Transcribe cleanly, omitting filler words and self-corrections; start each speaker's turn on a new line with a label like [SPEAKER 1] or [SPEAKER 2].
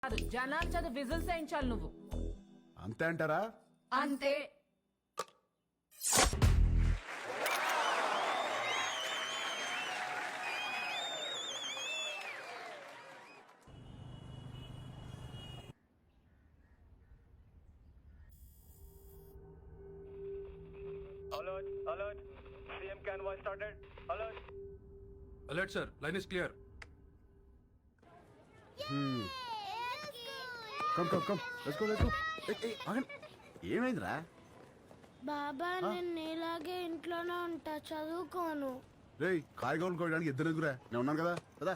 [SPEAKER 1] కాదు, జనాల చేత విజిల్స్ వేయించాలి నువ్వు.
[SPEAKER 2] అంతే అంటారా?
[SPEAKER 1] అంతే.
[SPEAKER 3] Alert, alert. CM convoy started. Alert.
[SPEAKER 4] Alert, sir. Line is clear.
[SPEAKER 2] Come come come let's go let's go. ఏమైందిరా?
[SPEAKER 5] బాబా నేను ఇలాగే ఇంట్లోనే ఉంటా, చదువుకోను.
[SPEAKER 2] రేయ్ కాయగూరలు కోయడానికి ఇద్దరు ఎదురా నేను ఉన్నాను కదా కదా.